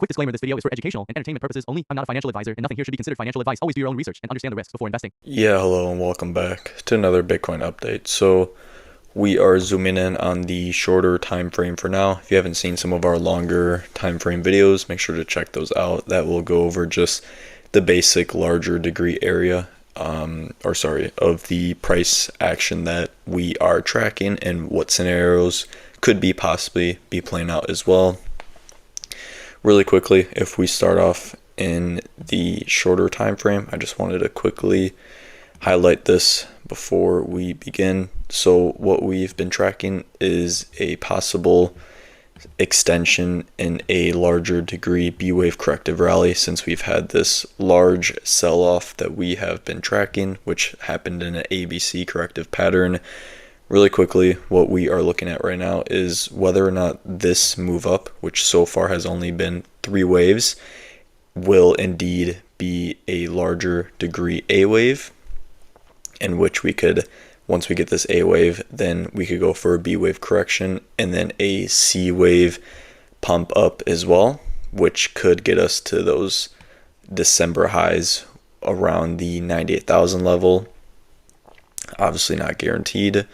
Quick disclaimer, this video is for educational and entertainment purposes only. I'm not a financial advisor, and nothing here should be considered financial advice. Always do your own research and understand the risks before investing. Yeah, hello and welcome back to another Bitcoin update. So we are zooming in on the shorter time frame for now. If you haven't seen some of our longer time frame videos, make sure to check those out. That will go over just the basic larger degree area of the price action that we are tracking and what scenarios could be possibly be playing out as well. Really quickly, if we start off in the shorter time frame, I just wanted to quickly highlight this before we begin. So what we've been tracking is a possible extension in a larger degree B-wave corrective rally, since we've had this large sell-off that we have been tracking, which happened in an ABC corrective pattern. Really quickly, what we are looking at right now is whether or not this move up, which so far has only been 3 waves, will indeed be a larger degree A wave, in which we could, once we get this A wave, then we could go for a B wave correction and then a C wave pump up as well, which could get us to those December highs around the 98,000 level. Obviously not guaranteed.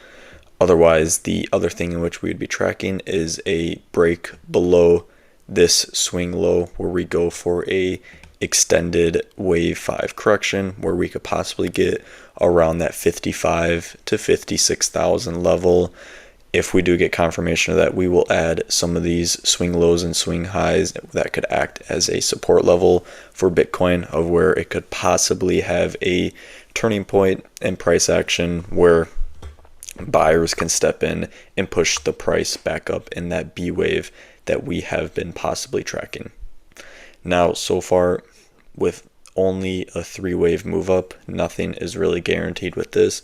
Otherwise, the other thing in which we would be tracking is a break below this swing low, where we go for a extended wave 5 correction, where we could possibly get around that 55 to 56,000 level. If we do get confirmation of that, we will add some of these swing lows and swing highs that could act as a support level for Bitcoin, of where it could possibly have a turning point in price action where buyers can step in and push the price back up in that B wave that we have been possibly tracking. Now, so far, with only a 3-wave move up, nothing is really guaranteed with this.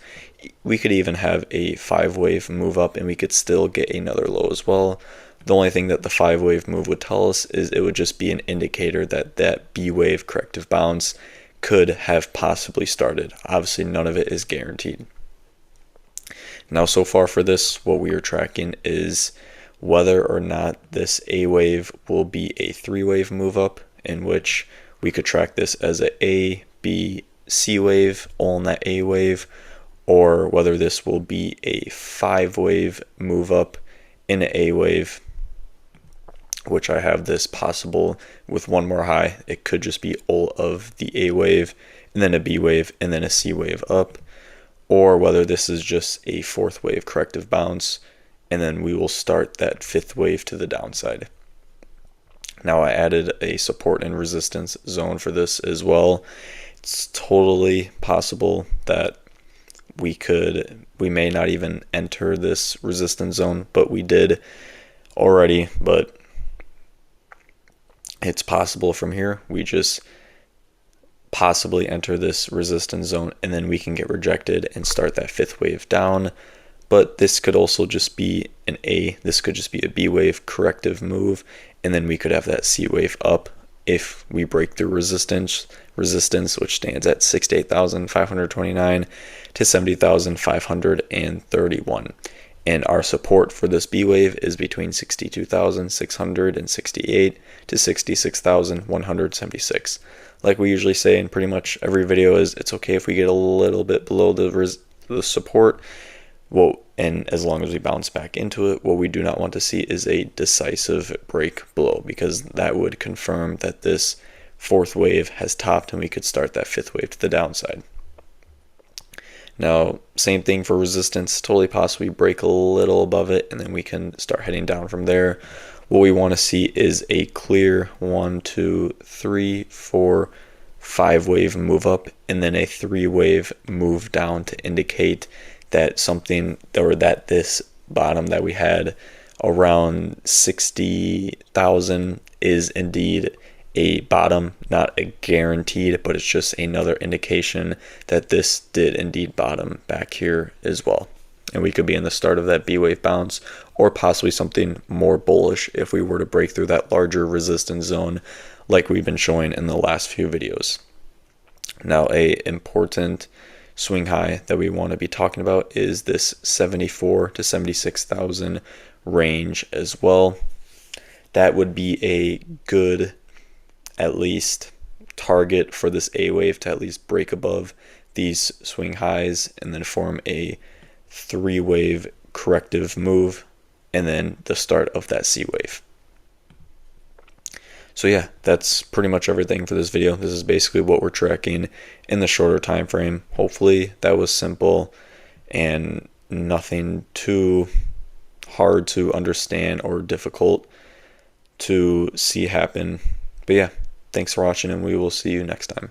We could even have a 5-wave move up and we could still get another low as well. The only thing that the 5-wave move would tell us is it would just be an indicator that that B wave corrective bounce could have possibly started. Obviously, none of it is guaranteed. Now, so far for this, what we are tracking is whether or not this A wave will be a 3-wave move up, in which we could track this as a B, C wave, all in that A wave, or whether this will be a 5-wave move up in an A wave, which I have this possible with one more high. It could just be all of the A wave, and then a B wave, and then a C wave up, or whether this is just a 4th wave corrective bounce, and then we will start that 5th wave to the downside. Now, I added a support and resistance zone for this as well. It's totally possible that we may not even enter this resistance zone, but we did already. But it's possible from here we just possibly enter this resistance zone, and then we can get rejected and start that 5th wave down. But this could also just be this could just be a B wave corrective move, and then we could have that C wave up if we break through resistance, which stands at 68,529 to 70,531. And our support for this B wave is between 62,668 to 66,176. Like we usually say in pretty much every video, is it's okay if we get a little bit below the support. And as long as we bounce back into it, what we do not want to see is a decisive break below, because that would confirm that this 4th wave has topped and we could start that 5th wave to the downside. Now, same thing for resistance, totally possibly break a little above it, and then we can start heading down from there. What we want to see is a clear 1, 2, 3, 4, 5-wave move up, and then a 3-wave move down to indicate that this bottom that we had around 60,000 is indeed a bottom, not a guaranteed, but it's just another indication that this did indeed bottom back here as well. And we could be in the start of that B wave bounce, or possibly something more bullish if we were to break through that larger resistance zone like we've been showing in the last few videos. Now, a important swing high that we want to be talking about is this 74 to 76,000 range as well. That would be a good at least target for this A wave to at least break above these swing highs and then form a 3-wave corrective move, and then the start of that C wave. So yeah, that's pretty much everything for this video. This is basically what we're tracking in the shorter time frame. Hopefully that was simple and nothing too hard to understand or difficult to see happen. But yeah, thanks for watching, and we will see you next time.